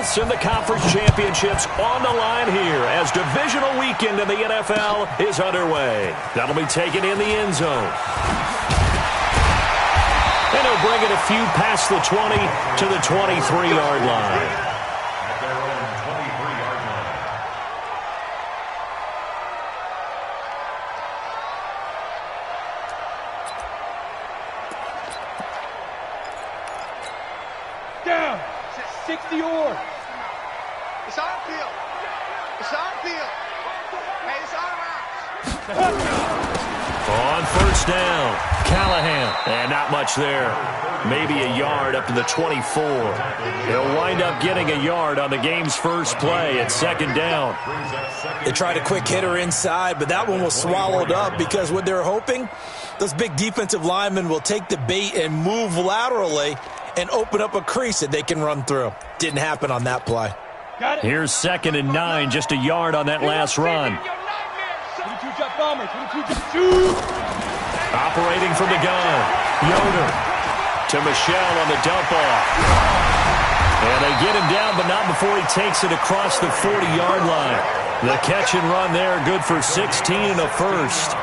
berths in the conference championships on the line here as divisional weekend in the NFL is underway. That'll be taken in the end zone. And he'll bring it a few past the 20 to the 23-yard line. Down. 60 or. It's on field. It's on field. Hey, it's on On first down, Callahan. And not much there. Maybe a yard up to the 24. He'll wind up getting a yard on the game's first play at second down. They tried a quick hitter inside, but that one was swallowed up because what they're hoping, those big defensive linemen will take the bait and move laterally and open up a crease that they can run through. Didn't happen on that play. Here's 2nd and 9, just a yard on that last run. 22 jet bombers. 22 Operating from the gun, Yoder to Michelle on the dump off. And they get him down, but not before he takes it across the 40-yard line. The catch and run there, good for 16 and a first.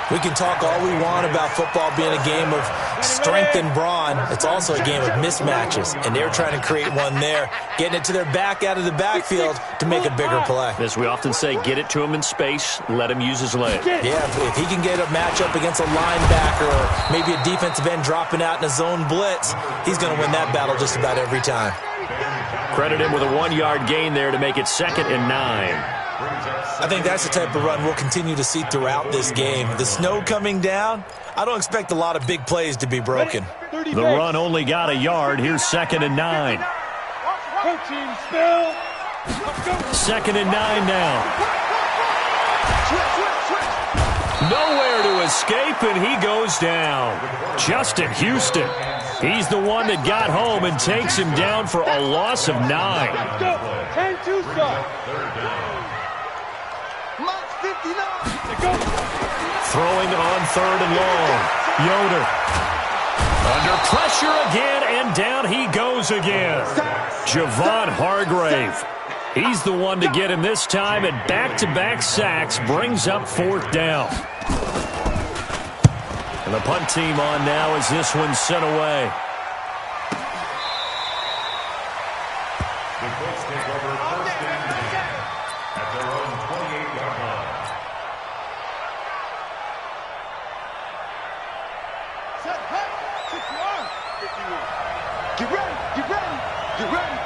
We can talk all we want about football being a game of strength and brawn. It's also a game of mismatches, and they're trying to create one there, getting it to their back out of the backfield to make a bigger play. As we often say, get it to him in space, let him use his leg. Yeah, if he can get a matchup against a linebacker or maybe a defensive end dropping out in a zone blitz, he's going to win that battle just about every time. Credit him with a 1-yard gain there to make it 2nd and 9. I think that's the type of run we'll continue to see throughout this game. The snow coming down, I don't expect a lot of big plays to be broken. The run only got a yard. Here's 2nd and 9. 2nd and 9 now. Nowhere to escape, and he goes down. Justin Houston. He's the one that got home and takes him down for a loss of 9. 10-2 stop. Throwing on 3rd and long. Yoder. Under pressure again, and down he goes again. Javon Hargrave. He's the one to get him this time, and back-to-back sacks brings up 4th down. And the punt team on now as this one's sent away. The Colts take over 1st and 10 at their own 28-yard line. Get ready, get ready, get ready.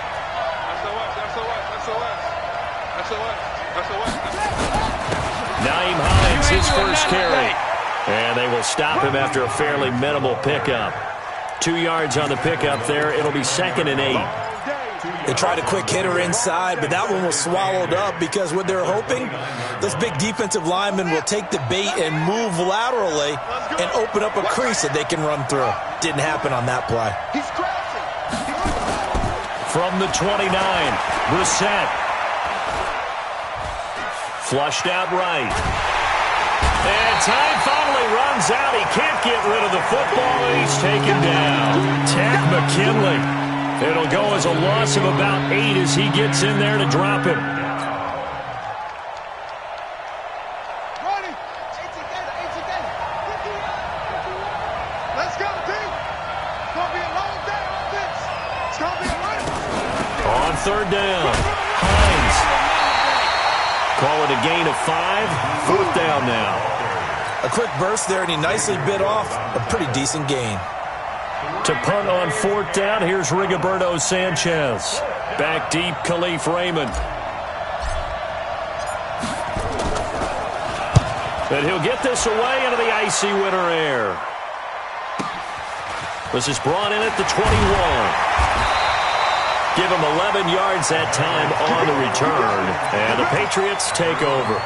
Naeem Hines, his first carry. And they will stop him after a fairly minimal pickup. 2 yards on the pickup there. It'll be 2nd and 8. They tried a quick hitter inside, but that one was swallowed up because what they're hoping, those big defensive linemen will take the bait and move laterally and open up a crease that they can run through. Didn't happen on that play. From the 29, Brissett. Flushed out right. And time finally runs out. He can't get rid of the football, and he's taken down. Takk McKinley. It'll go as a loss of about 8 as he gets in there to drop him. Let's go, team. It's going to be a long day on this. It's going to be a run. On 3rd down, Hines. Call it a gain of 5. 4th down now. A quick burst there, and he nicely bit off a pretty decent gain. To punt on 4th down, here's Rigoberto Sanchez. Back deep, Khalif Raymond. And he'll get this away into the icy winter air. This is brought in at the 21. Give him 11 yards that time on the return. And the Patriots take over.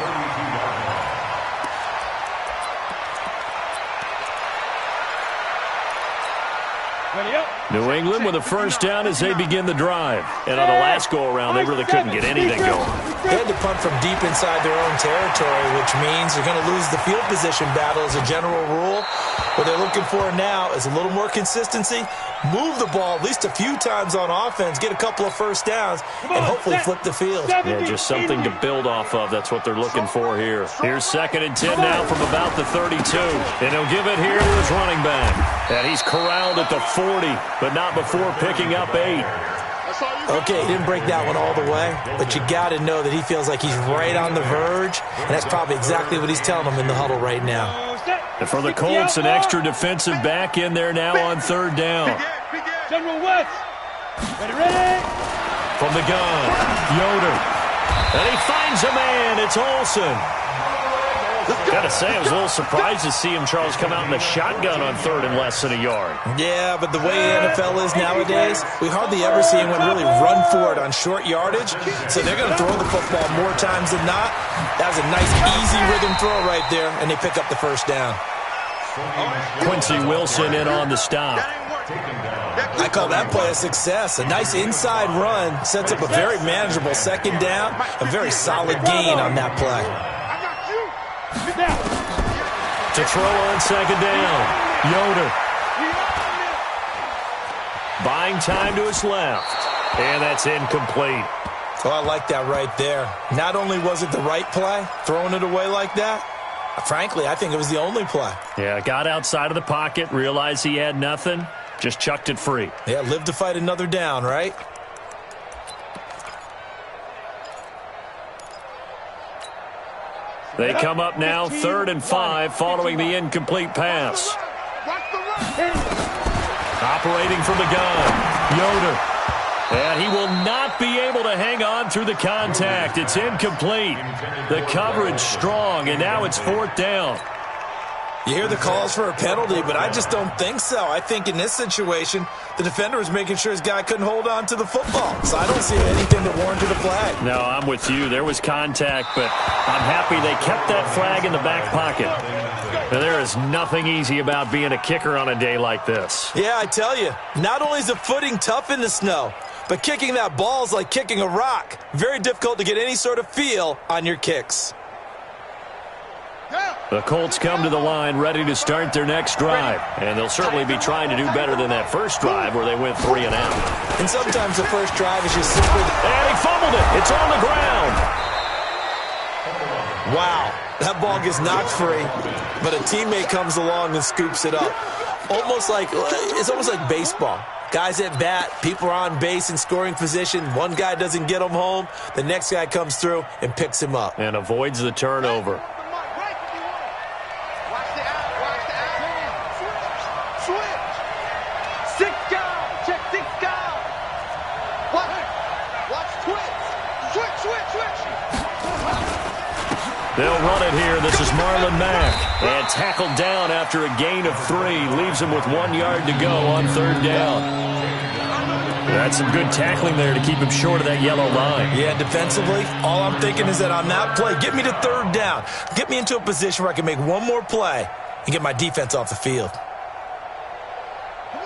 Ready up. New England with a first down as they begin the drive. And on the last go-around, they really couldn't get anything going. They had to punt from deep inside their own territory, which means you're going to lose the field position battle as a general rule. What they're looking for now is a little more consistency, move the ball at least a few times on offense, get a couple of first downs, and hopefully flip the field. Yeah, just something to build off of. That's what they're looking for here. Here's 2nd and 10 now from about the 32. And he'll give it here to his running back. And he's corralled at the 40, but not before picking up 8. Okay, he didn't break that one all the way, but you got to know that he feels like he's right on the verge, and that's probably exactly what he's telling them in the huddle right now. And for the Colts, an extra defensive back in there now on 3rd down. General West. Ready. From the gun, Yoder. And he finds a man. It's Olsen. Gotta say, I was a little surprised to see him, Charles, come out in the shotgun on 3rd and less than a yard. Yeah, but the way the NFL is nowadays, we hardly ever see anyone really run for it on short yardage. So they're going to throw the football more times than not. That was a nice, easy rhythm throw right there, and they pick up the first down. Quincy Wilson in on the stop. I call that play a success. A nice inside run sets up a very manageable 2nd down, a very solid gain on that play. To throw on 2nd down, Yoder. Buying time to his left. And that's incomplete. Oh, I like that right there. Not only was it the right play, throwing it away like that, frankly, I think it was the only play. Yeah, got outside of the pocket, realized he had nothing, just chucked it free. Yeah, live to fight another down, right? They come up now 3rd and 5 following the incomplete pass. Operating from the gun, Yoder. And he will not be able to hang on through the contact. It's incomplete. The coverage strong, and now it's 4th down. You hear the calls for a penalty, but I just don't think so. I think in this situation, the defender was making sure his guy couldn't hold on to the football. So I don't see anything that warranted a flag. No, I'm with you. There was contact, but I'm happy they kept that flag in the back pocket. Now, there is nothing easy about being a kicker on a day like this. Yeah, I tell you, not only is the footing tough in the snow, but kicking that ball is like kicking a rock. Very difficult to get any sort of feel on your kicks. The Colts come to the line ready to start their next drive. And they'll certainly be trying to do better than that first drive where they went 3 and out. And sometimes the first drive is just simply... And he fumbled it. It's on the ground. Wow. That ball gets knocked free, but a teammate comes along and scoops it up. It's almost like baseball. Guys at bat, people are on base in scoring position. One guy doesn't get him home. The next guy comes through and picks him up. And avoids the turnover. They'll run it here. This is Marlon Mack. And tackled down after a gain of 3. Leaves him with 1 yard to go on 3rd down. That's some good tackling there to keep him short of that yellow line. Yeah, defensively, all I'm thinking is that on that play, get me to 3rd down. Get me into a position where I can make one more play and get my defense off the field.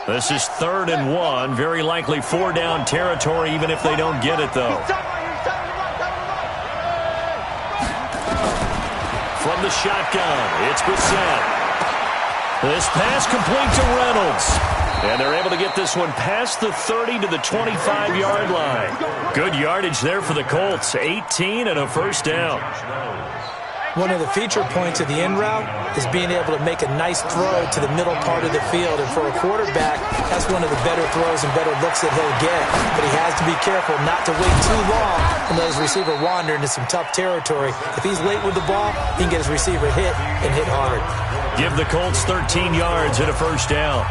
This is 3rd and 1. Very likely 4 down territory, even if they don't get it, though. From the shotgun, it's Brissett. This pass complete to Reynolds. And they're able to get this one past the 30 to the 25-yard line. Good yardage there for the Colts. 18 and a first down. One of the feature points of the in route is being able to make a nice throw to the middle part of the field. And for a quarterback, that's one of the better throws and better looks that he'll get. But he has to be careful not to wait too long and let his receiver wander into some tough territory. If he's late with the ball, he can get his receiver hit and hit hard. Give the Colts 13 yards and a first down.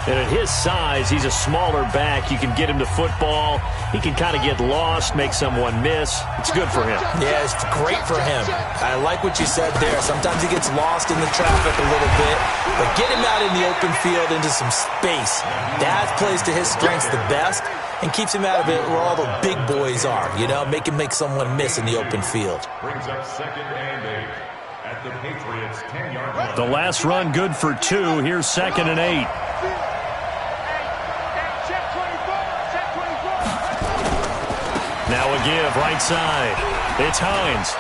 And at his size, he's a smaller back. You can get him to football. He can kind of get lost, make someone miss. It's good for him. Yeah, it's great for him. I like what you said there. Sometimes he gets lost in the traffic a little bit, but get him out in the open field into some space. That plays to his strengths the best and keeps him out of it where all the big boys are, make him make someone miss in the open field. Brings up 2nd and 8 at the Patriots 10-yard line. The last run good for 2. Here's 2nd and 8. Now a give right side. It's Hines.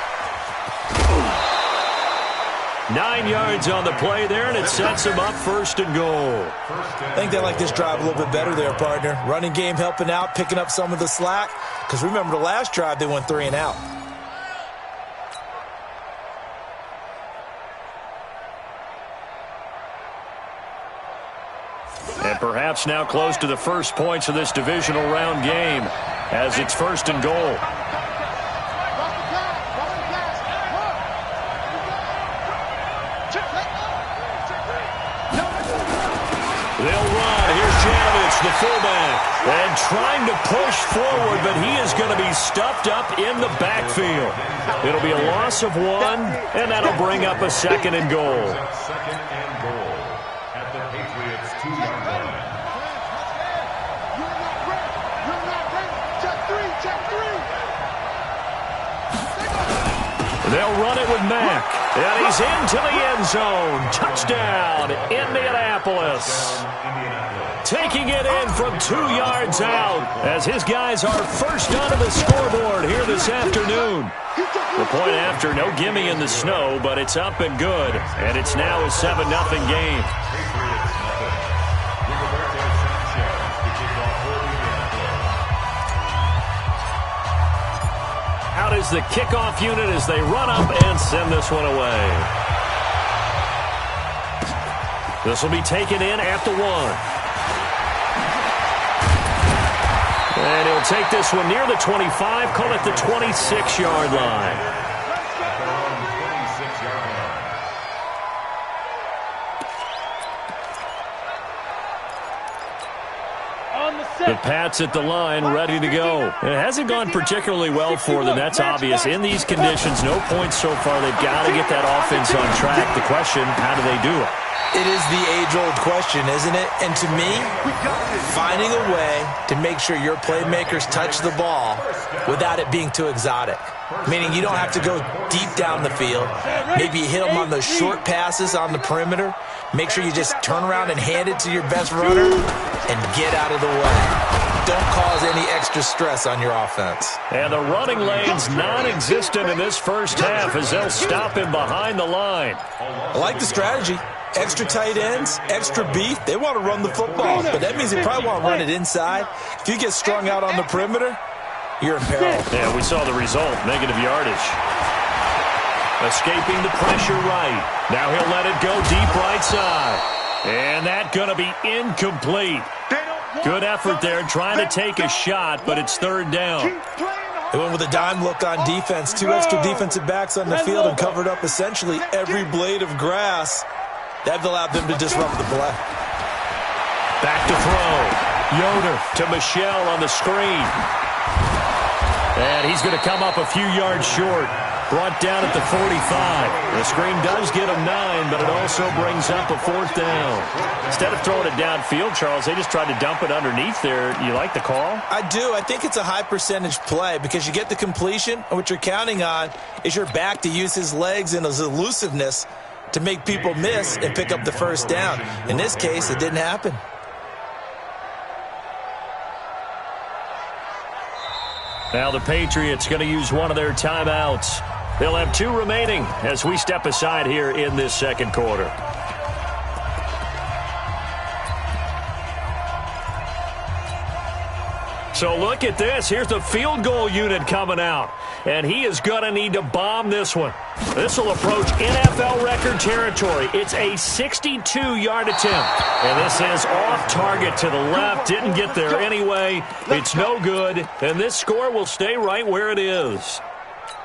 9 yards on the play there, and it sets him up 1st and goal. I think they like this drive a little bit better there, partner. Running game helping out, picking up some of the slack. Because remember, the last drive, they went 3 and out. And perhaps now close to the first points of this divisional round game as it's 1st and goal. They'll run. Here's Janovich, the fullback, and trying to push forward, but he is going to be stuffed up in the backfield. It'll be a loss of 1, and that'll bring up a 2nd and goal. 2nd and goal at the Patriots 2-yard line. You're not ready. You're not ready. Check 3. Check 3. They'll run it with Mack, and he's into the end zone. Touchdown, Indianapolis. Taking it in from 2 yards out as his guys are first onto the scoreboard here this afternoon. The point after, no gimme in the snow, but it's up and good, and it's now a 7-0 game. Out is the kickoff unit as they run up and send this one away. This will be taken in at the 1. And he'll take this one near the 25, call it the 26-yard line. The Pats at the line, ready to go. It hasn't gone particularly well for them. That's obvious. In these conditions, no points so far. They've got to get that offense on track. The question, how do they do it? It is the age-old question, isn't it? And to me, finding a way to make sure your playmakers touch the ball without it being too exotic. Meaning you don't have to go deep down the field. Maybe you hit them on those short passes on the perimeter. Make sure you just turn around and hand it to your best runner and get out of the way. Don't cause any extra stress on your offense. And the running lane's non-existent in this first half as they'll stop him behind the line. I like the strategy. Extra tight ends, extra beef. They want to run the football, but that means they probably want to run it inside. If you get strung out on the perimeter, you're in peril. Yeah, we saw the result, negative yardage. Escaping the pressure right. Now he'll let it go deep right side. And that's going to be incomplete. Good effort there trying to take a shot, but it's 3rd down. They went with a dime look on defense. 2 extra defensive backs on the field and covered up essentially every blade of grass. That allowed them to disrupt the play. Back to throw. Yoder to Michelle on the screen. And he's going to come up a few yards short. Brought down at the 45. The screen does get him 9, but it also brings up a 4th down. Instead of throwing it downfield, Charles, they just tried to dump it underneath there. You like the call? I do. I think it's a high percentage play because you get the completion, and what you're counting on is your back to use his legs and his elusiveness to make people miss and pick up the 1st down. In this case, it didn't happen. Now the Patriots going to use one of their timeouts. They'll have 2 remaining as we step aside here in this 2nd quarter. So look at this. Here's the field goal unit coming out. And he is going to need to bomb this one. This will approach NFL record territory. It's a 62-yard attempt. And this is off target to the left. Didn't get there anyway. It's no good. And this score will stay right where it is.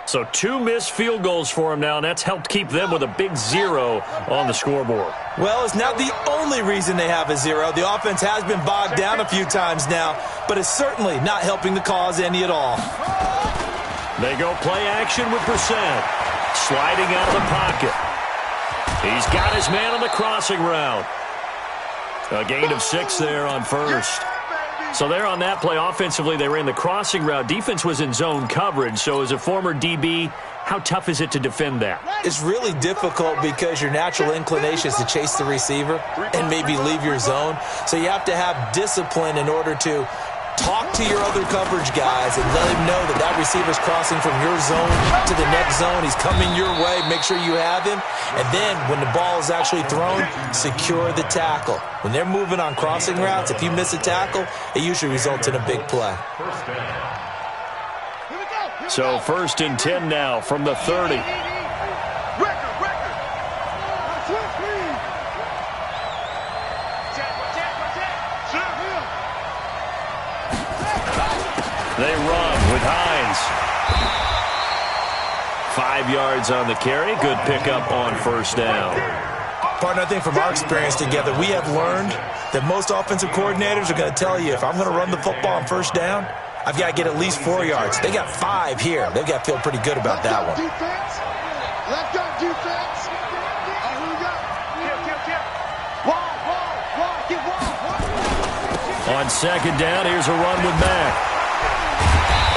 So 2 missed field goals for him now, and that's helped keep them with a big 0 on the scoreboard. Well, it's not the only reason they have a 0. The offense has been bogged down a few times now, but it's certainly not helping the cause any at all. They go play action with Brissett. Sliding out of the pocket. He's got his man on the crossing route. A gain of 6 there on 1st. So there on that play, offensively, they ran the crossing route. Defense was in zone coverage. So as a former DB, how tough is it to defend that? It's really difficult because your natural inclination is to chase the receiver and maybe leave your zone. So you have to have discipline in order to talk to your other coverage guys and let him know that that receiver's crossing from your zone to the next zone. He's coming your way. Make sure you have him. And then when the ball is actually thrown, secure the tackle. When they're moving on crossing routes, if you miss a tackle, it usually results in a big play. So 1st and 10 now from the 30. They run with Hines. 5 yards on the carry. Good pickup on 1st down. Partner, I think from our experience together, we have learned that most offensive coordinators are going to tell you, if I'm going to run the football on 1st down, I've got to get at least 4 yards. They got 5 here. They've got to feel pretty good about that one. Left guard defense. Here we go. On 2nd down, here's a run with Mack.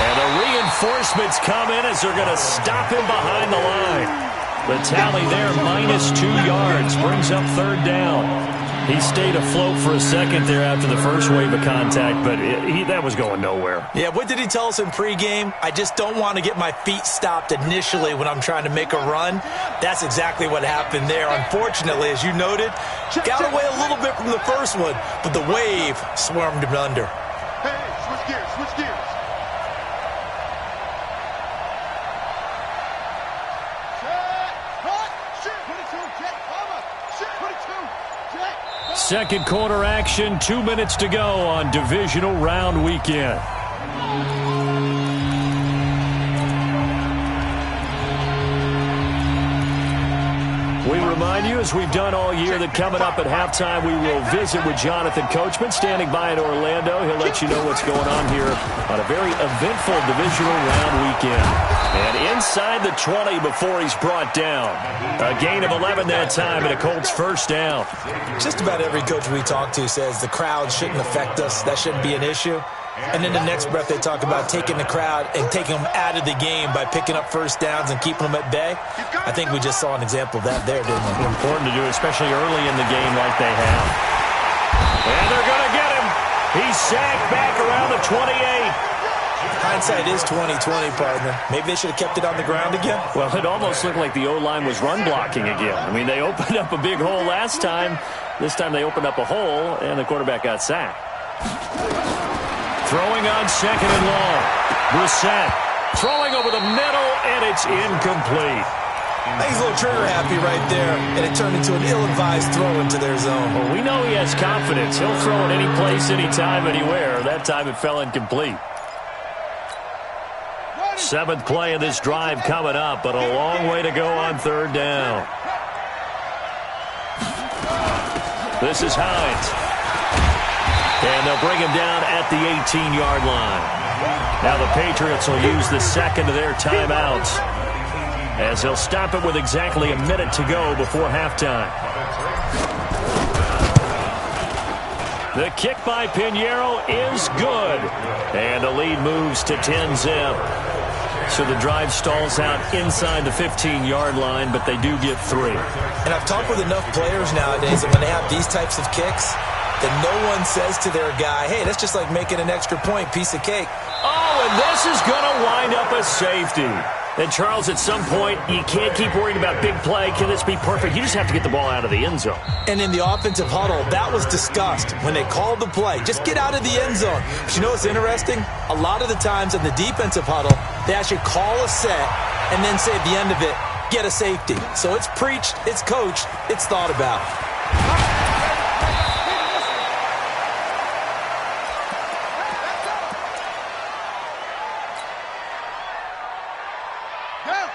And the reinforcements come in as they're going to stop him behind the line. The tally there, -2 yards, brings up 3rd down. He stayed afloat for a second there after the first wave of contact, but that was going nowhere. Yeah, what did he tell us in pregame? I just don't want to get my feet stopped initially when I'm trying to make a run. That's exactly what happened there. Unfortunately, as you noted, got away a little bit from the first one, but the wave swarmed him under. Hey, switch gears, switch gears. Second quarter action, 2 minutes to go on divisional round weekend. We remind you, as we've done all year, that coming up at halftime, we will visit with Jonathan Coachman, standing by in Orlando. He'll let you know what's going on here on a very eventful divisional round weekend. And inside the 20 before he's brought down. A gain of 11 that time and a Colts 1st down. Just about every coach we talk to says the crowd shouldn't affect us. That shouldn't be an issue. And in the next breath, they talk about taking the crowd and taking them out of the game by picking up 1st downs and keeping them at bay. I think we just saw an example of that there, didn't we? Important to do, especially early in the game like they have. And they're going to get him. He's sacked back around the 28. Hindsight is 20/20, partner. Maybe they should have kept it on the ground again. Well, it almost looked like the O-line was run blocking again. I mean, they opened up a big hole last time. This time they opened up a hole, and the quarterback got sacked. Throwing on 2nd and long. Brissett throwing over the middle, and it's incomplete. I think he's a little trigger happy right there, and it turned into an ill-advised throw into their zone. Well, we know he has confidence. He'll throw it any place, anytime, anywhere. That time it fell incomplete. 7th play of this drive coming up, but a long way to go on 3rd down. This is Hines. And they'll bring him down at the 18-yard line. Now the Patriots will use the 2nd of their timeouts, as they'll stop it with exactly a minute to go before halftime. The kick by Pinheiro is good. And the lead moves to 10-zip. So the drive stalls out inside the 15-yard line, but they do get 3. And I've talked with enough players nowadays that when they have these types of kicks, that no one says to their guy, hey, that's just like making an extra point, piece of cake. Oh, and this is going to wind up a safety. And, Charles, at some point, you can't keep worrying about big play. Can this be perfect? You just have to get the ball out of the end zone. And in the offensive huddle, that was discussed when they called the play. Just get out of the end zone. But you know what's interesting? A lot of the times in the defensive huddle, they actually call a set and then say at the end of it, get a safety. So it's preached, it's coached, it's thought about.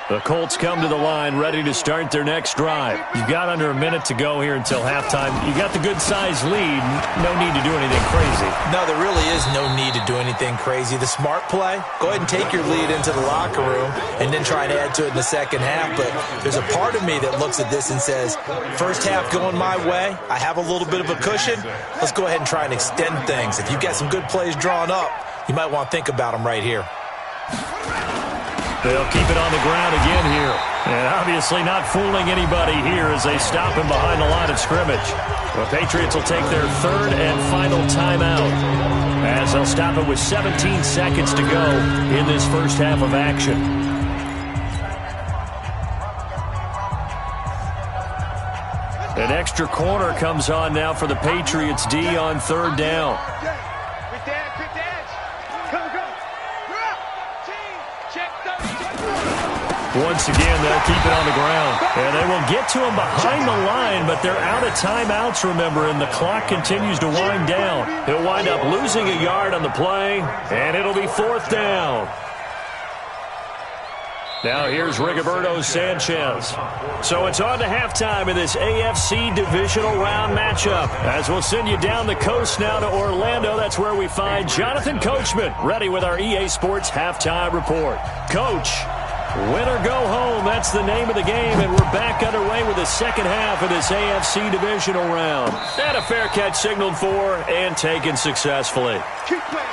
The Colts come to the line ready to start their next drive. You've got under a minute to go here until halftime. You got the good-sized lead. No need to do anything crazy. No, there really is no need to do anything crazy. The smart play, go ahead and take your lead into the locker room and then try and add to it in the second half. But there's a part of me that looks at this and says, first half going my way, I have a little bit of a cushion. Let's go ahead and try and extend things. If you've got some good plays drawn up, you might want to think about them right here. They'll keep it on the ground again here. And obviously not fooling anybody here as they stop him behind the line of scrimmage. The Patriots will take their 3rd and final timeout. as they'll stop it with 17 seconds to go in this first half of action. An extra corner comes on now for the Patriots D on third down. Once again, they'll keep it on the ground. And they will get to him behind the line, but they're out of timeouts, remember, and the clock continues to wind down. He'll wind up losing a yard on the play, and it'll be fourth down. Now here's Rigoberto Sanchez. So it's on to halftime in this AFC Divisional Round matchup. As we'll send you down the coast now to Orlando, that's where we find Jonathan Coachman, ready with our EA Sports Halftime Report. Coach, win or go home, that's the name of the game, and we're back underway with the second half of this AFC Divisional Round. And a fair catch signaled for and taken successfully. Keep playing.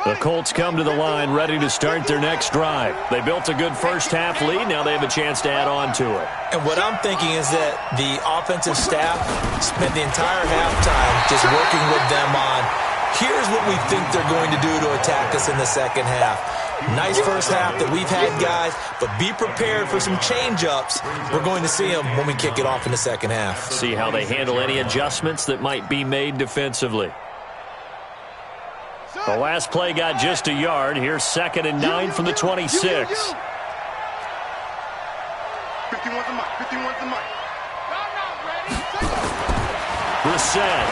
The Colts come to the line ready to start their next drive. They built a good first half lead. Now they have a chance to add on to it. And what I'm thinking is that the offensive staff spent the entire halftime just working with them on, here's what we think they're going to do to attack us in the second half. Nice first half that we've had, guys, but be prepared for some change-ups. We're going to see them when we kick it off in the second half. See how they handle any adjustments that might be made defensively. The last play got just a yard. Here's 2nd and 9 from the 26. 51's the mic. 51's the mic. Brissett.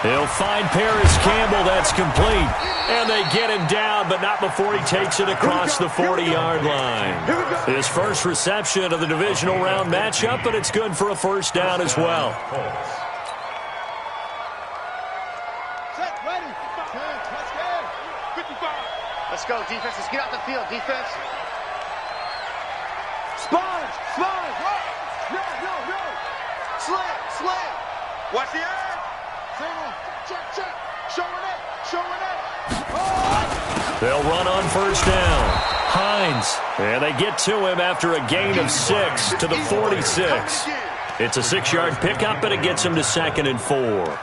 He'll find Paris Campbell. That's complete. And they get him down, but not before he takes it across the 40-yard line. His first reception of the divisional round matchup, but it's good for a first down as well. Let's go, defense. Let's get out the field, defense. Sponge! No! Slam! Watch the air! Check! Showing it! Oh! They'll run on first down. Hines. And they get to him after a gain of 6 to the 46. It's a 6-yard pickup, but it gets him to 2nd and 4.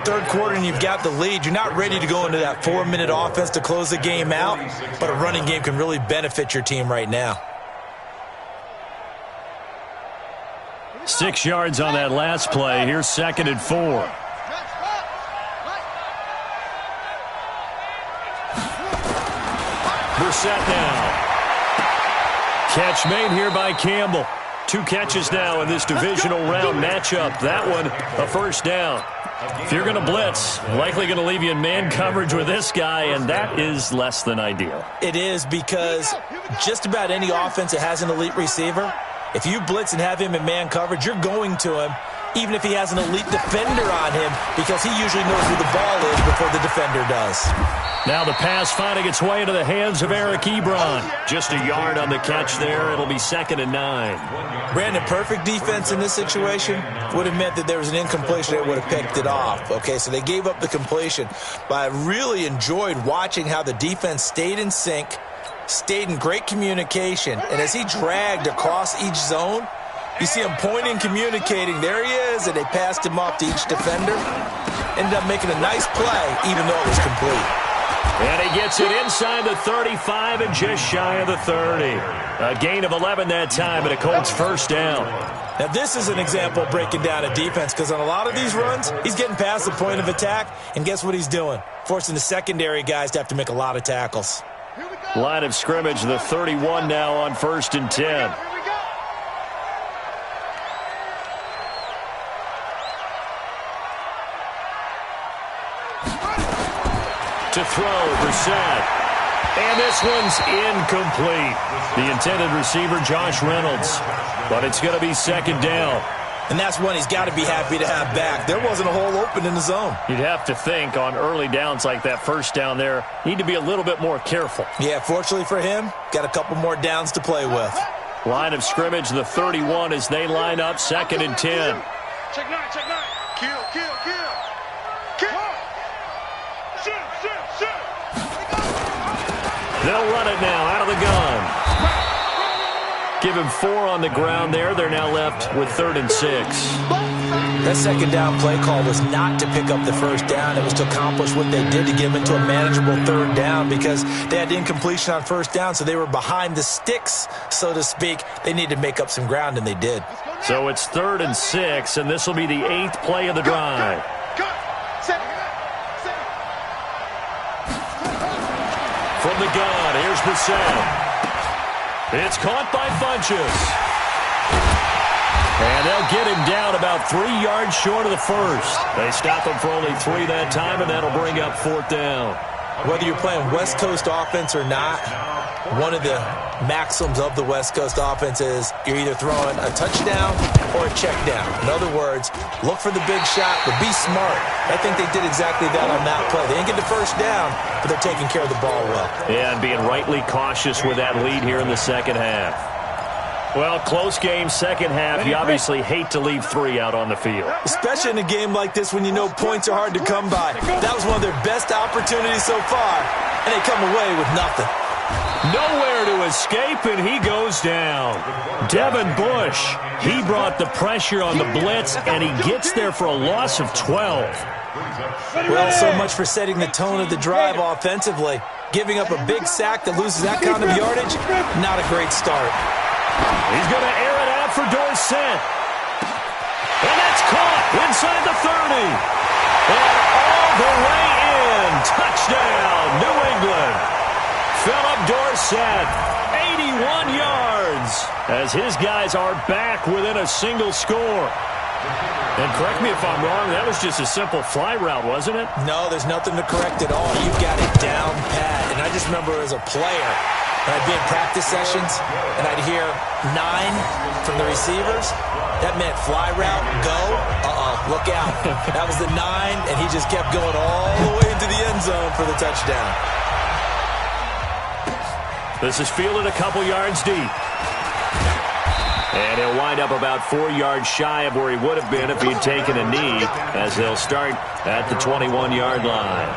Third quarter and you've got the lead. You're not ready to go into that 4-minute offense to close the game out, but a running game can really benefit your team right now. 6 yards on that last play. Here's 2nd and 4. Brissett now. Catch made here by Campbell. 2 catches now in this divisional round matchup. That one, a first down. If you're going to blitz, likely going to leave you in man coverage with this guy, and that is less than ideal. It is, because just about any offense that has an elite receiver, if you blitz and have him in man coverage, you're going to him, even if he has an elite defender on him, because he usually knows where the ball is before the defender does. Now the pass finding its way into the hands of Eric Ebron. Just a yard on the catch there. It'll be 2nd and 9. Brandon, perfect defense in this situation would have meant that there was an incompletion that would have picked it off. Okay, so they gave up the completion. But I really enjoyed watching how the defense stayed in sync, stayed in great communication, and as he dragged across each zone, you see him pointing, communicating. There he is, and they passed him off to each defender. Ended up making a nice play, even though it was complete. And he gets it inside the 35 and just shy of the 30. A gain of 11 that time, and a Colts first down. Now, this is an example of breaking down a defense, because on a lot of these runs, he's getting past the point of attack, and guess what he's doing? Forcing the secondary guys to have to make a lot of tackles. Line of scrimmage, the 31 now on 1st and 10. To throw, Brissett. And this one's incomplete. The intended receiver, Josh Reynolds. But it's going to be 2nd down. And that's one he's got to be happy to have back. There wasn't a hole open in the zone. You'd have to think on early downs like that first down there, need to be a little bit more careful. Yeah, fortunately for him, got a couple more downs to play with. Line of scrimmage, the 31 as they line up, 2nd and 10. Check 9. Kill. They'll run it now out of the gun. Give him 4 on the ground there. They're now left with 3rd and 6. That second down play call was not to pick up the first down. It was to accomplish what they did to get them into a manageable 3rd down because they had incompletion on first down, so they were behind the sticks, so to speak. They needed to make up some ground, and they did. So it's 3rd and 6, and this will be the 8th play of the drive. From the gun, here's Brissett. It's caught by Funchess. And they'll get him down about 3 yards short of the first. They stop him for only 3 that time, and that'll bring up 4th down. Whether you're playing West Coast offense or not, one of the maxims of the West Coast offense is you're either throwing a touchdown or a check down. In other words, look for the big shot, but be smart. I think they did exactly that on that play. They didn't get the first down, but they're taking care of the ball well. Yeah, and being rightly cautious with that lead here in the second half. Well, close game, second half. You obviously hate to leave 3 out on the field. Especially in a game like this when you know points are hard to come by. That was one of their best opportunities so far, and they come away with nothing. Nowhere to escape, and he goes down. Devin Bush, he brought the pressure on the blitz, and he gets there for a loss of 12. Well, so much for setting the tone of the drive offensively. Giving up a big sack that loses that kind of yardage, not a great start. He's going to air it out for Dorsett. And that's caught inside the 30. And all the way in. Touchdown, New England. Philip Dorsett, 81 yards, as his guys are back within a single score. And correct me if I'm wrong, that was just a simple fly route, wasn't it? No, there's nothing to correct at all. You've got it down pat. And I just remember as a player, and I'd be in practice sessions, and I'd hear 9 from the receivers. That meant fly route, go, look out. That was the 9, and he just kept going all the way into the end zone for the touchdown. This is fielded a couple yards deep. And he'll wind up about 4 yards shy of where he would have been if he'd taken a knee, as they'll start at the 21-yard line.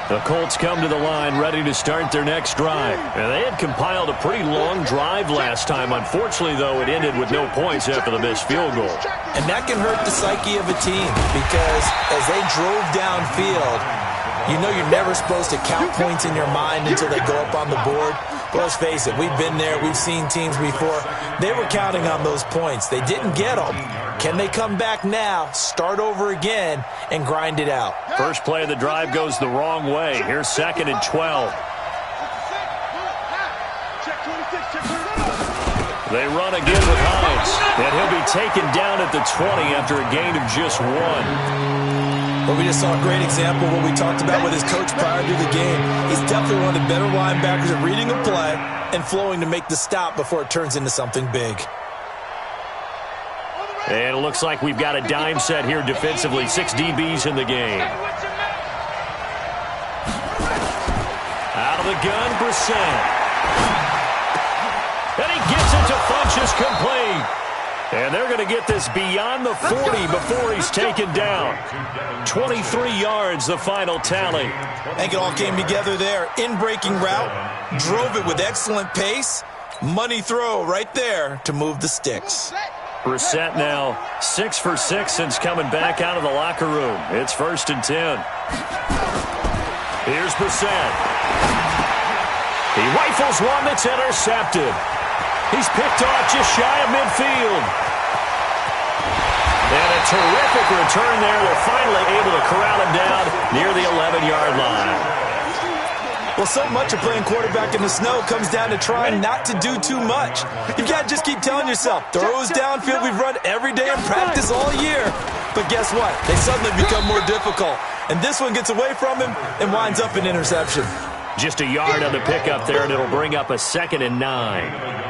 The Colts come to the line ready to start their next drive. And they had compiled a pretty long drive last time. Unfortunately, though, it ended with no points after the missed field goal. And that can hurt the psyche of a team because as they drove downfield, you know you're never supposed to count points in your mind until they go up on the board. But let's face it, we've been there. We've seen teams before. They were counting on those points. They didn't get them. Can they come back now, start over again, and grind it out? First play of the drive goes the wrong way. Here's 2nd and 12. They run again with Hines. And he'll be taken down at the 20 after a gain of just 1. But we just saw a great example of what we talked about with his coach prior to the game. He's definitely one of the better linebackers at reading a play and flowing to make the stop before it turns into something big. And it looks like we've got a dime set here defensively. 6 DBs in the game. Out of the gun, Brissett. And he gets it to Funchess complete. And they're going to get this beyond the 40 before he's taken down. 23 yards, the final tally. I think it all came together there. In-breaking route, drove it with excellent pace. Money throw right there to move the sticks. Brissett now 6 for 6 since coming back out of the locker room. It's 1st and 10. Here's Brissett. He rifles one that's intercepted. He's picked off just shy of midfield. And a terrific return there. They're finally able to corral him down near the 11-yard line. Well, so much of playing quarterback in the snow comes down to trying not to do too much. You've got to just keep telling yourself, throws downfield we've run every day in practice all year. But guess what? They suddenly become more difficult. And this one gets away from him and winds up an interception. Just a yard on the pickup there, and it'll bring up a 2nd and 9.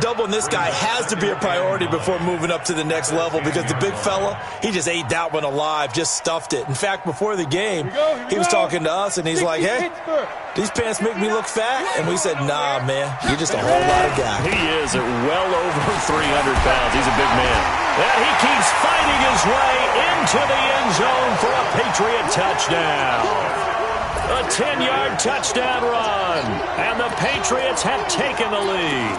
Doubling this guy has to be a priority before moving up to the next level because the big fella, he just ate that one alive, just stuffed it. In fact, before the game, he was talking to us, and he's like, hey, these pants make me look fat? And we said, nah, man, you're just a whole lot of guy. He is at well over 300 pounds. He's a big man. And he keeps fighting his way into the end zone for a Patriot touchdown. A 10-yard touchdown run. And the Patriots have taken the lead.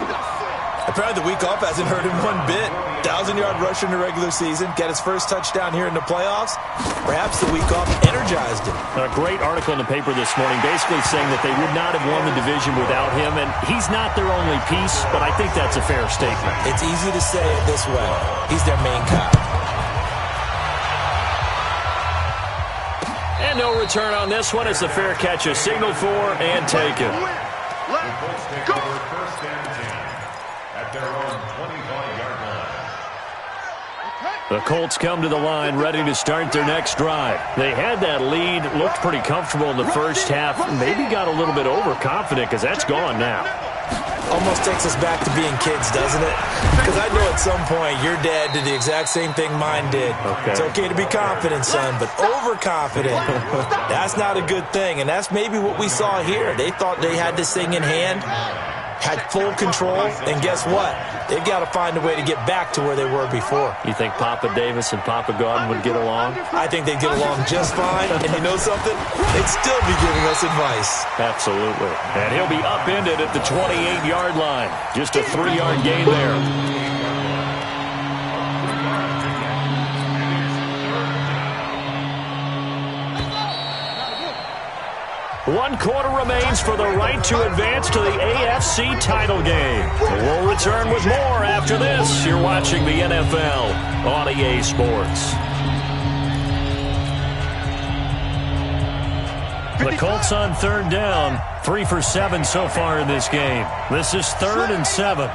Apparently the week off hasn't hurt him one bit. 1,000-yard rusher in the regular season. Get his first touchdown here in the playoffs. Perhaps the week off energized him. A great article in the paper this morning basically saying that they would not have won the division without him. And he's not their only piece, but I think that's a fair statement. It's easy to say it this way. He's their main guy. And no return on this one. It's a fair catch, a signal for, and taken. Let's go. First and 10 at their own 25-yard line. The Colts come to the line ready to start their next drive. They had that lead, looked pretty comfortable in the first half, maybe got a little bit overconfident because that's gone now. Almost takes us back to being kids, doesn't it? Because I know at some point your dad did the exact same thing mine did. Okay. It's okay to be confident, son, but overconfident, that's not a good thing. And that's maybe what we saw here. They thought they had this thing in hand, had full control, and guess what? They've got to find a way to get back to where they were before. You think Papa Davis and Papa Gordon would get along? I think they'd get along just fine. And you know something? They'd still be giving us advice. Absolutely. And he'll be upended at the 28-yard line. Just a 3-yard gain there. One quarter remains for the right to advance to the AFC title game. We'll return with more after this. You're watching the NFL on EA Sports. The Colts on third down, 3 for 7 so far in this game. This is 3rd and 7.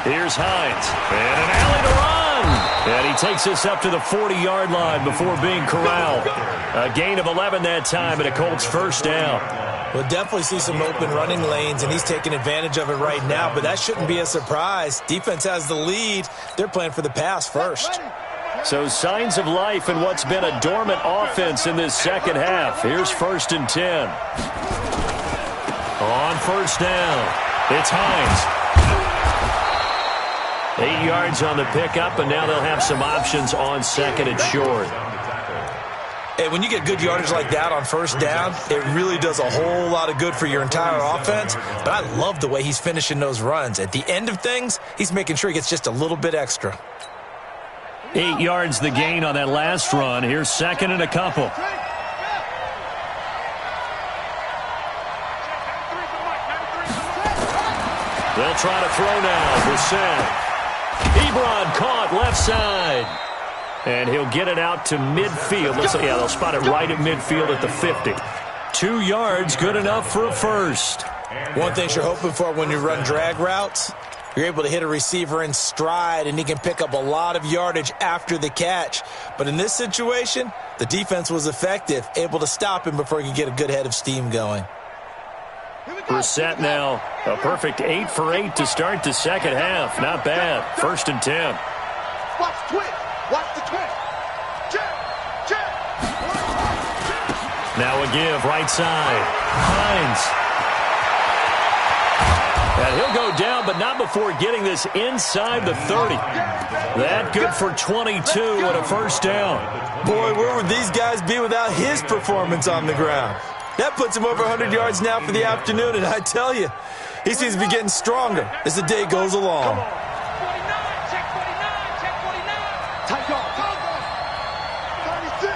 Here's Hines, and an alley to run. And he takes us up to the 40-yard line before being corralled. A gain of 11 that time, and a Colts first down. We'll definitely see some open running lanes, and he's taking advantage of it right now, but that shouldn't be a surprise. Defense has the lead. They're playing for the pass first. So signs of life in what's been a dormant offense in this second half. Here's 1st and 10. On first down, it's Hines. 8 yards on the pickup, and now they'll have some options on 2nd and short. Hey, when you get good yardage like that on first down, it really does a whole lot of good for your entire offense. But I love the way he's finishing those runs. At the end of things, he's making sure he gets just a little bit extra. 8 yards the gain on that last run. Here's 2nd and a couple. They'll try to throw now. Brissett. Ebron caught left side. And he'll get it out to midfield. They'll spot it right at midfield at the 50. 2 yards, good enough for a first. One thing you're hoping for when you run drag routes, you're able to hit a receiver in stride, and he can pick up a lot of yardage after the catch. But in this situation, the defense was effective, able to stop him before he could get a good head of steam going. Brissett now, a perfect 8 for 8 to start the second half. Not bad. 1st and 10. Watch the twist. Watch the twist. Check. Now a give, right side. Hines. And he'll go down, but not before getting this inside the 30. That good for 22 and a first down. Boy, where would these guys be without his performance on the ground? That puts him over 100 yards now for the afternoon, and I tell you, he seems to be getting stronger as the day goes along. Check 49. Tight guard. 36.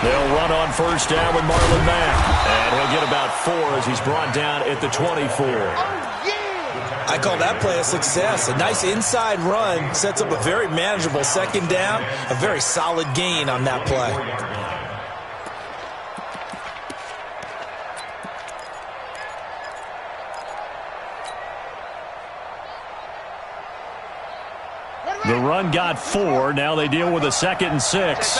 They'll run on first down with Marlon Mack. And he'll get about 4 as he's brought down at the 24. I call that play a success. A nice inside run sets up a very manageable second down, a very solid gain on that play. The run got 4. Now they deal with a 2nd and 6.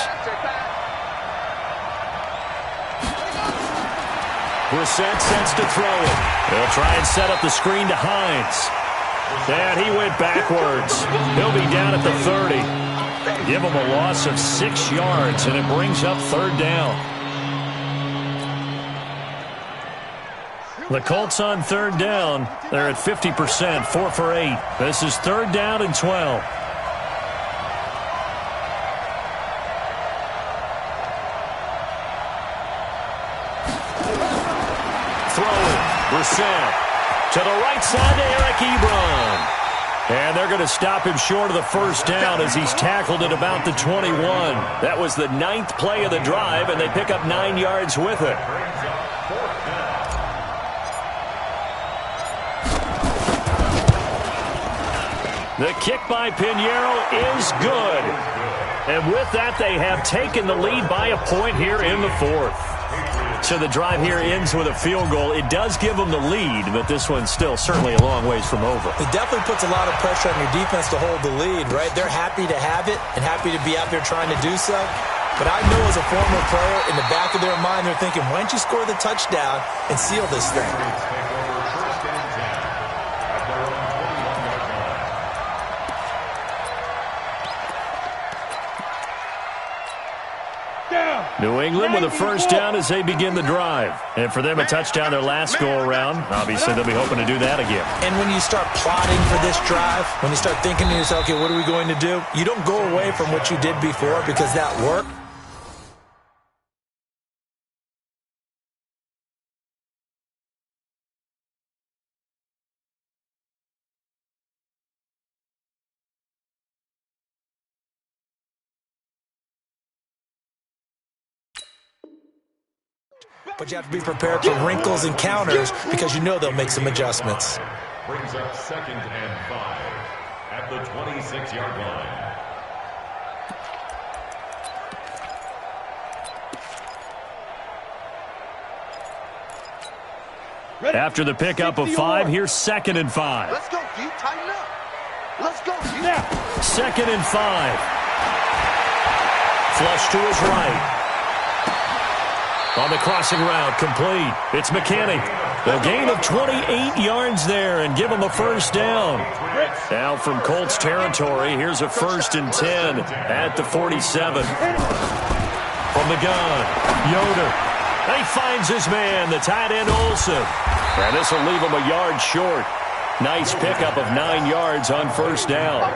Brissett sets to throw it. They'll try and set up the screen to Hines. And he went backwards. He'll be down at the 30. Give him a loss of 6 yards, and it brings up 3rd down. The Colts on third down. They're at 50%, 4 for 8. This is third down and 12. Throwing. Brissett to the right side to Eric Ebron. And they're going to stop him short of the first down as he's tackled at about the 21. That was the 9th play of the drive, and they pick up 9 yards with it. The kick by Pinheiro is good. And with that, they have taken the lead by a point here in the 4th. So the drive here ends with a field goal. It does give them the lead, but this one's still certainly a long ways from over. It definitely puts a lot of pressure on your defense to hold the lead, right? They're happy to have it and happy to be out there trying to do so. But I know as a former player, in the back of their mind, they're thinking, why don't you score the touchdown and seal this thing? New England with a first down as they begin the drive. And for them, a touchdown their last go-around. Obviously, they'll be hoping to do that again. And when you start plotting for this drive, when you start thinking to yourself, okay, what are we going to do? You don't go away from what you did before because that worked. But you have to be prepared for wrinkles and counters because you know they'll make some adjustments. Brings up 2nd and 5 at the 26-yard line. After the pickup of 5, here's 2nd and 5. Let's go, D. Tighten up. Let's go, D. Now. 2nd and 5. Flush to his right. On the crossing route, complete. It's McKinney. A gain of 28 yards there and give him a first down. Now from Colts territory, here's a 1st and 10 at the 47. From the gun, Yoder. He finds his man, the tight end Olsen. And this will leave him a yard short. Nice pickup of 9 yards on first down.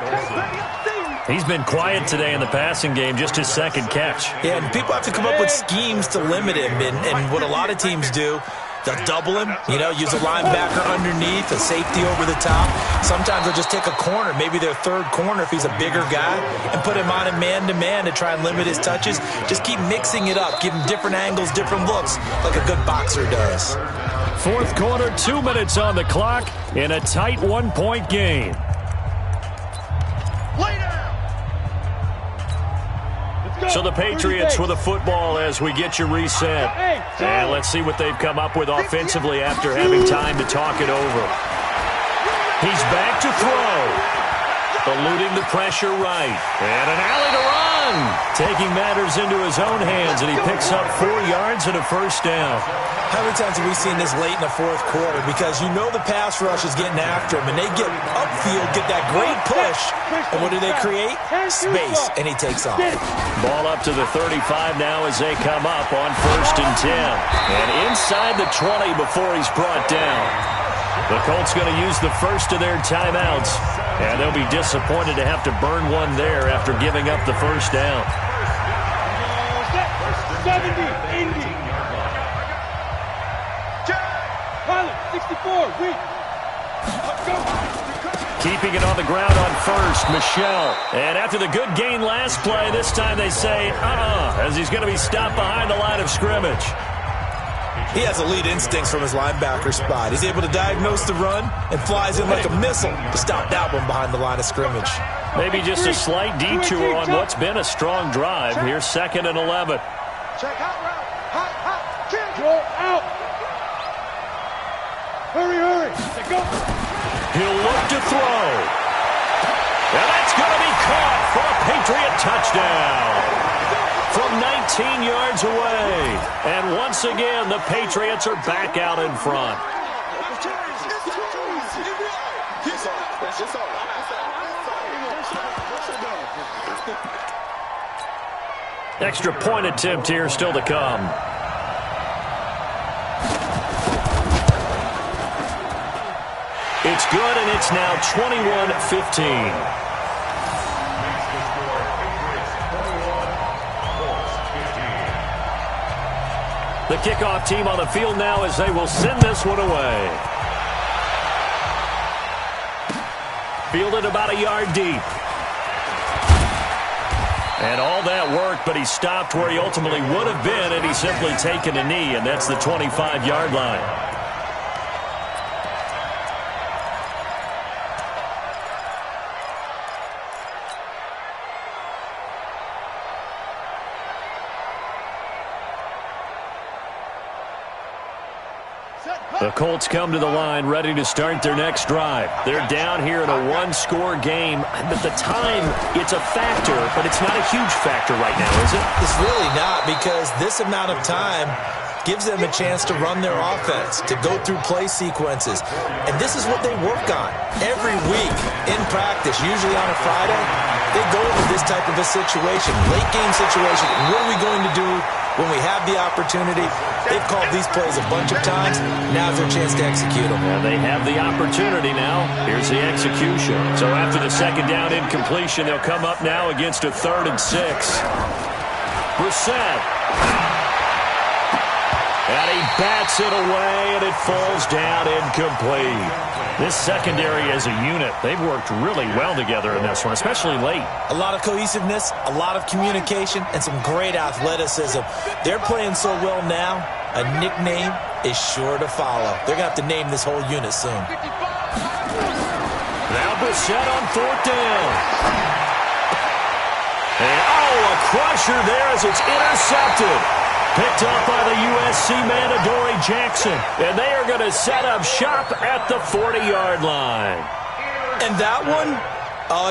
He's been quiet today in the passing game, just his 2nd catch. Yeah, and people have to come up with schemes to limit him. And what a lot of teams do, they'll double him, use a linebacker underneath, a safety over the top. Sometimes they'll just take a corner, maybe their 3rd corner if he's a bigger guy, and put him on a man-to-man to try and limit his touches. Just keep mixing it up, give him different angles, different looks, like a good boxer does. 4th quarter, 2 minutes on the clock in a tight 1-point game. So the Patriots with a football as we get you reset. And let's see what they've come up with offensively after having time to talk it over. He's back to throw. Eluding the pressure right. And an alley to run. Taking matters into his own hands, and he picks up 4 yards and a first down. How many times have we seen this late in the 4th quarter? Because you know the pass rush is getting after him, and they get upfield, get that great push. And what do they create? Space, and he takes off. Ball up to the 35 now as they come up on 1st and 10. And inside the 20 before he's brought down. The Colts going to use the first of their timeouts, and they'll be disappointed to have to burn one there after giving up the first down. 70, Indy. Pilot, 64, weak. Go. Keeping it on the ground on 1st, Michelle. And after the good gain last play, this time they say, as he's going to be stopped behind the line of scrimmage. He has elite instincts from his linebacker spot. He's able to diagnose the run and flies in like a missile to stop that one behind the line of scrimmage. Maybe just a slight detour on what's been a strong drive. Here's 2nd and 11. Check out route. Hot, kill. Roll out. Hurry. Go. He'll look to throw. And that's going to be caught for a Patriot touchdown. From 19 yards away. And once again, the Patriots are back out in front. Extra point attempt here still to come. It's good, and it's now 21-15. Makes the score Patriots 21, Colts 15. The kickoff team on the field now as they will send this one away. Fielded about a yard deep. And all that work, but he stopped where he ultimately would have been had he simply taken a knee, and that's the 25-yard line. The Colts come to the line ready to start their next drive. They're down here in a one-score game. But the time, it's a factor, but it's not a huge factor right now, is it? It's really not, because this amount of time gives them a chance to run their offense, to go through play sequences. And this is what they work on every week in practice, usually on a Friday. They go over this type of a situation, late game situation. What are we going to do when we have the opportunity? They've called these plays a bunch of times. Now's their chance to execute them. And they have the opportunity now. Here's the execution. So after the second down incompletion, they'll come up now against a 3rd and 6. Brissett. And he bats it away, and it falls down incomplete. This secondary as a unit, they've worked really well together in this one, especially late. A lot of cohesiveness, a lot of communication, and some great athleticism. They're playing so well now, a nickname is sure to follow. They're going to have to name this whole unit soon. Now Brissett on 4th down. And, a crusher there as it's intercepted. Picked up by the USC man, Adoree Jackson. And they are going to set up shop at the 40-yard line. And that one,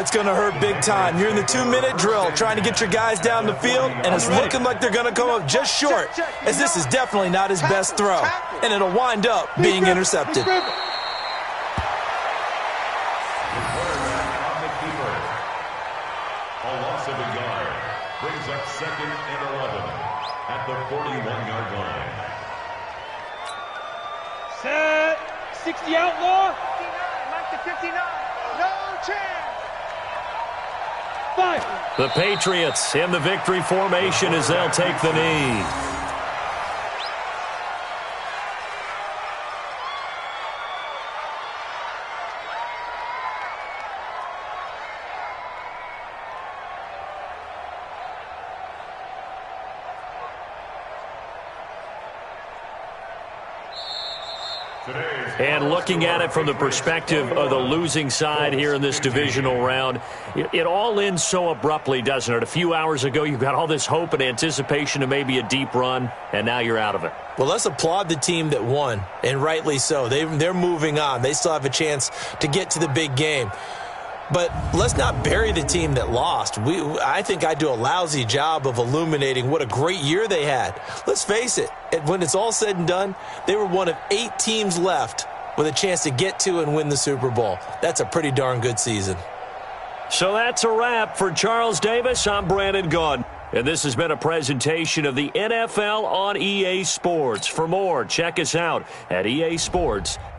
it's going to hurt big time. You're in the 2-minute drill trying to get your guys down the field, and it's looking like they're going to come up just short, as this is definitely not his best throw. And it'll wind up being intercepted. The quarterback on the keeper. A loss of a yard brings up 2nd and 11. At the 41-yard line. Set. 60 outlaw. 59, Mike to 59. No chance. 5. The Patriots in the victory formation as they'll take the knee. And looking at it from the perspective of the losing side here in this divisional round, it all ends so abruptly, doesn't it? A few hours ago, you've got all this hope and anticipation of maybe a deep run, and now you're out of it. Well, let's applaud the team that won, and rightly so. They're moving on. They still have a chance to get to the big game. But let's not bury the team that lost. I think I do a lousy job of illuminating what a great year they had. Let's face it, when it's all said and done, they were one of 8 teams left with a chance to get to and win the Super Bowl. That's a pretty darn good season. So that's a wrap for Charles Davis. I'm Brandon Gaudin. And this has been a presentation of the NFL on EA Sports. For more, check us out at easports.com.